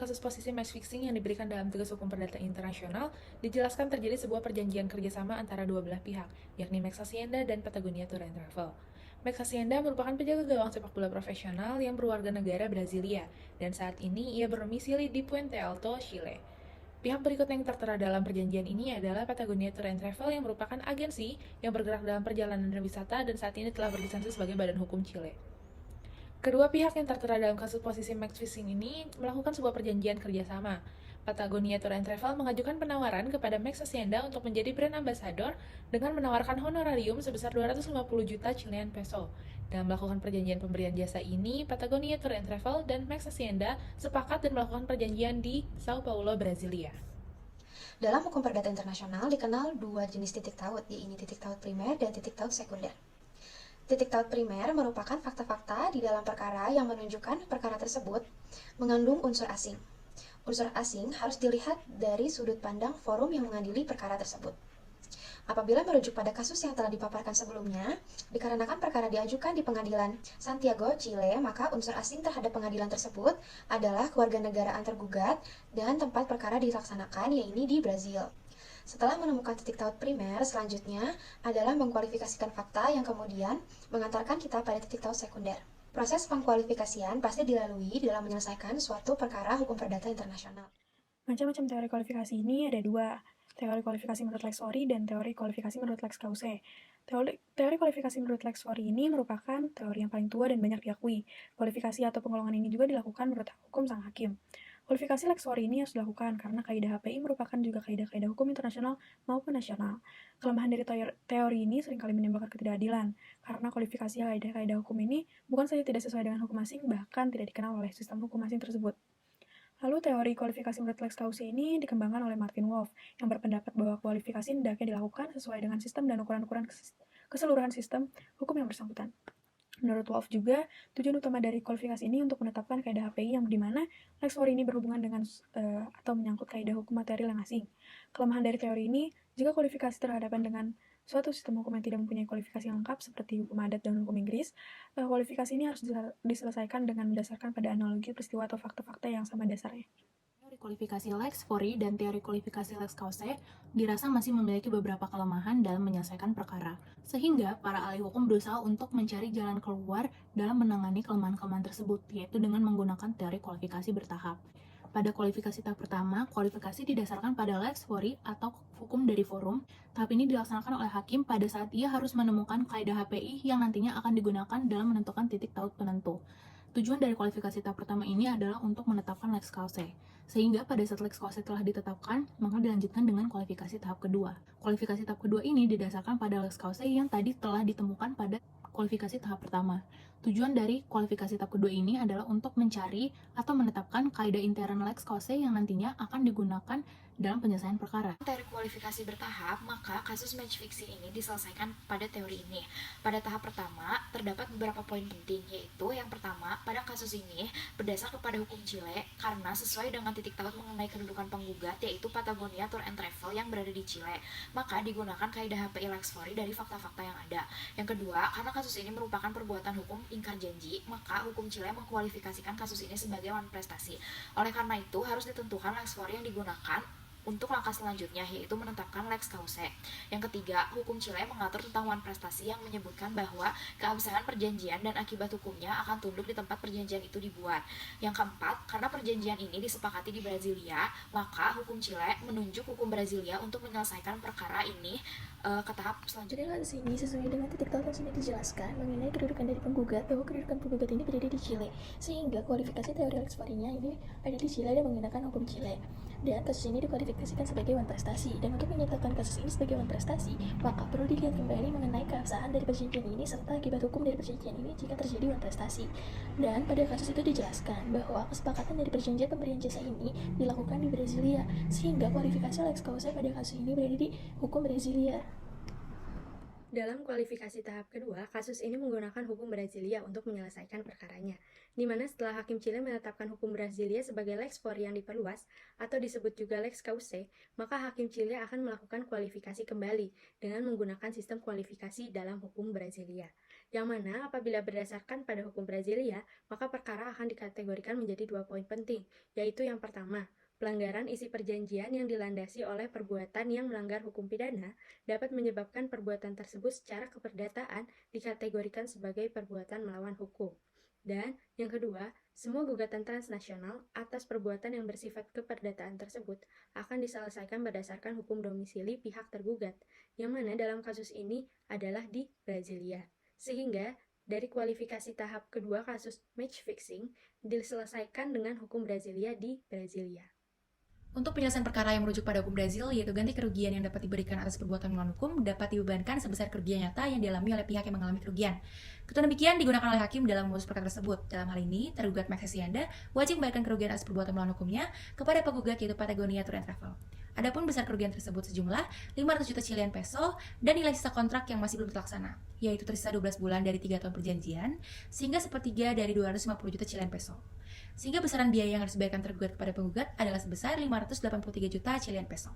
kasus posisi match fixing yang diberikan dalam tugas hukum perdata internasional, dijelaskan terjadi sebuah perjanjian kerjasama antara dua belah pihak, yakni Max Hacienda dan Patagonia Tour and Travel. Max Hacienda merupakan penjaga gawang sepak bola profesional yang berwarga negara Brasilia, dan saat ini ia berdomisili di Puente Alto, Chile. Pihak berikut yang tertera dalam perjanjian ini adalah Patagonia Tour and Travel yang merupakan agensi yang bergerak dalam perjalanan dan wisata dan saat ini telah berlisensi sebagai badan hukum Chile. Kedua pihak yang tertera dalam kasus posisi match fixing ini melakukan sebuah perjanjian kerjasama. Patagonia Tour and Travel mengajukan penawaran kepada Max Hacienda untuk menjadi brand ambassador dengan menawarkan honorarium sebesar 250 juta Chilean peso. Dalam melakukan perjanjian pemberian jasa ini, Patagonia Tour and Travel dan Max Hacienda sepakat dan melakukan perjanjian di Sao Paulo, Brasilia. Dalam hukum perdata internasional dikenal dua jenis titik taut, yaitu titik taut primer dan titik taut sekunder. Titik taut primer merupakan fakta-fakta di dalam perkara yang menunjukkan perkara tersebut mengandung unsur asing. Unsur asing harus dilihat dari sudut pandang forum yang mengadili perkara tersebut. Apabila merujuk pada kasus yang telah dipaparkan sebelumnya, dikarenakan perkara diajukan di pengadilan Santiago, Chile, maka unsur asing terhadap pengadilan tersebut adalah kewarganegaraan tergugat dan tempat perkara dilaksanakan, yaitu di Brazil. Setelah menemukan titik taut primer, selanjutnya adalah mengkualifikasikan fakta yang kemudian mengantarkan kita pada titik taut sekunder. Proses pengkualifikasian pasti dilalui dalam menyelesaikan suatu perkara hukum perdata internasional. Macam-macam teori kualifikasi ini ada dua, teori kualifikasi menurut Lex Ori dan teori kualifikasi menurut Lex Krause. Teori kualifikasi menurut Lex Ori ini merupakan teori yang paling tua dan banyak diakui. Kualifikasi atau penggolongan ini juga dilakukan menurut hukum sang hakim. Kualifikasi Lex Ori ini harus dilakukan karena kaidah HPI merupakan juga kaidah-kaidah hukum internasional maupun nasional. Kelemahan dari teori ini seringkali menimbulkan ketidakadilan, karena kualifikasi kaidah-kaidah hukum ini bukan saja tidak sesuai dengan hukum asing, bahkan tidak dikenal oleh sistem hukum asing tersebut. Lalu teori kualifikasi menurut Lex Krause ini dikembangkan oleh Martin Wolf, yang berpendapat bahwa kualifikasi hendaknya dilakukan sesuai dengan sistem dan ukuran-ukuran keseluruhan sistem hukum yang bersangkutan. Menurut Wolf juga, tujuan utama dari kualifikasi ini untuk menetapkan kaidah HPI yang dimana Lex Ori ini berhubungan dengan atau menyangkut kaidah hukum material yang asing. Kelemahan dari teori ini, jika kualifikasi terhadapkan dengan suatu sistem hukum yang tidak mempunyai kualifikasi yang lengkap seperti hukum adat dan hukum Inggris, kualifikasi ini harus diselesaikan dengan mendasarkan pada analogi peristiwa atau fakta-fakta yang sama dasarnya. Teori kualifikasi Lex Ori dan teori kualifikasi Lex Krause dirasa masih memiliki beberapa kelemahan dalam menyelesaikan perkara, sehingga para ahli hukum berusaha untuk mencari jalan keluar dalam menangani kelemahan-kelemahan tersebut, yaitu dengan menggunakan teori kualifikasi bertahap. Pada kualifikasi tahap pertama, kualifikasi didasarkan pada Lex Ori atau hukum dari forum. Tahap ini dilaksanakan oleh hakim pada saat ia harus menemukan kaidah HPI yang nantinya akan digunakan dalam menentukan titik taut penentu. Tujuan dari kualifikasi tahap pertama ini adalah untuk menetapkan Lex Krause, sehingga pada saat Lex Krause telah ditetapkan, maka dilanjutkan dengan kualifikasi tahap kedua. Kualifikasi tahap kedua ini didasarkan pada Lex Krause yang tadi telah ditemukan pada kualifikasi tahap pertama. Tujuan dari kualifikasi tahap kedua ini adalah untuk mencari atau menetapkan kaidah intern Lex Krause yang nantinya akan digunakan dalam penyelesaian perkara. Teori kualifikasi bertahap, maka kasus match fixing ini diselesaikan pada teori ini. Pada tahap pertama, terdapat beberapa poin penting, yaitu yang pertama, pada kasus ini berdasar kepada hukum Chile karena sesuai dengan titik taut mengenai kedudukan penggugat, yaitu Patagonia Tour and Travel yang berada di Chile, maka digunakan kaidah HPI Lex Ori dari fakta-fakta yang ada. Yang kedua, karena kasus ini merupakan perbuatan hukum ingkar janji, maka hukum Chile mengkualifikasikan kasus ini sebagai manifestasi. Oleh karena itu, harus ditentukan Lex Ori yang digunakan untuk langkah selanjutnya, yaitu menetapkan Lex Krause. Yang ketiga, hukum Chile mengatur tentang prestasi yang menyebutkan bahwa keabsahan perjanjian dan akibat hukumnya akan tunduk di tempat perjanjian itu dibuat. Yang keempat, karena perjanjian ini disepakati di Brasilia, maka hukum Chile menunjuk hukum Brasilia untuk menyelesaikan perkara ini ke tahap selanjutnya. Jadi kasus ini sesuai dengan titik taut yang sudah dijelaskan mengenai kedudukan dari penggugat, bahwa kedudukan penggugat ini berada di Chile, sehingga kualifikasi teori Lex Ori-nya ini ada di Chile dan menggunakan hukum Chile. Dan kasus ini dikualifikasikan sebagai prestasi, dan untuk menyatakan kasus ini sebagai prestasi, maka perlu dilihat kembali mengenai keabsahan dari perjanjian ini serta akibat hukum dari perjanjian ini jika terjadi prestasi. Dan pada kasus itu dijelaskan bahwa kesepakatan dari perjanjian pemberian jasa ini dilakukan di Brasilia, sehingga kualifikasi Lex Krause pada kasus ini berada di hukum Brasilia. Dalam kualifikasi tahap kedua, kasus ini menggunakan hukum Brasilia untuk menyelesaikan perkaranya, di mana setelah hakim Chile menetapkan hukum Brasilia sebagai Lex Ori yang diperluas, atau disebut juga Lex Krause, maka hakim Chile akan melakukan kualifikasi kembali dengan menggunakan sistem kualifikasi dalam hukum Brasilia. yang mana apabila berdasarkan pada hukum Brasilia, maka perkara akan dikategorikan menjadi 2 poin penting, yaitu yang pertama, pelanggaran isi perjanjian yang dilandasi oleh perbuatan yang melanggar hukum pidana dapat menyebabkan perbuatan tersebut secara keperdataan dikategorikan sebagai perbuatan melawan hukum. Dan yang kedua, semua gugatan transnasional atas perbuatan yang bersifat keperdataan tersebut akan diselesaikan berdasarkan hukum domisili pihak tergugat, yang mana dalam kasus ini adalah di Brasilia. Sehingga dari kualifikasi tahap kedua kasus match fixing diselesaikan dengan hukum Brasilia di Brasilia. Untuk penyelesaian perkara yang merujuk pada hukum Brazil, yaitu ganti kerugian yang dapat diberikan atas perbuatan melawan hukum dapat dibebankan sebesar kerugian nyata yang dialami oleh pihak yang mengalami kerugian. Ketentuan demikian digunakan oleh hakim dalam memutus perkara tersebut. Dalam hal ini, tergugat Max Hacienda wajib membayarkan kerugian atas perbuatan melawan hukumnya kepada penggugat yaitu Patagonia Tour and Travel. Adapun besar kerugian tersebut sejumlah 500 juta Chilean peso dan nilai sisa kontrak yang masih belum terlaksana, yaitu tersisa 12 bulan dari 3 tahun perjanjian, sehingga sepertiga dari 250 juta Chilean peso. Sehingga besaran biaya yang harus dibayarkan tergugat kepada penggugat adalah sebesar 583 juta Chilean peso.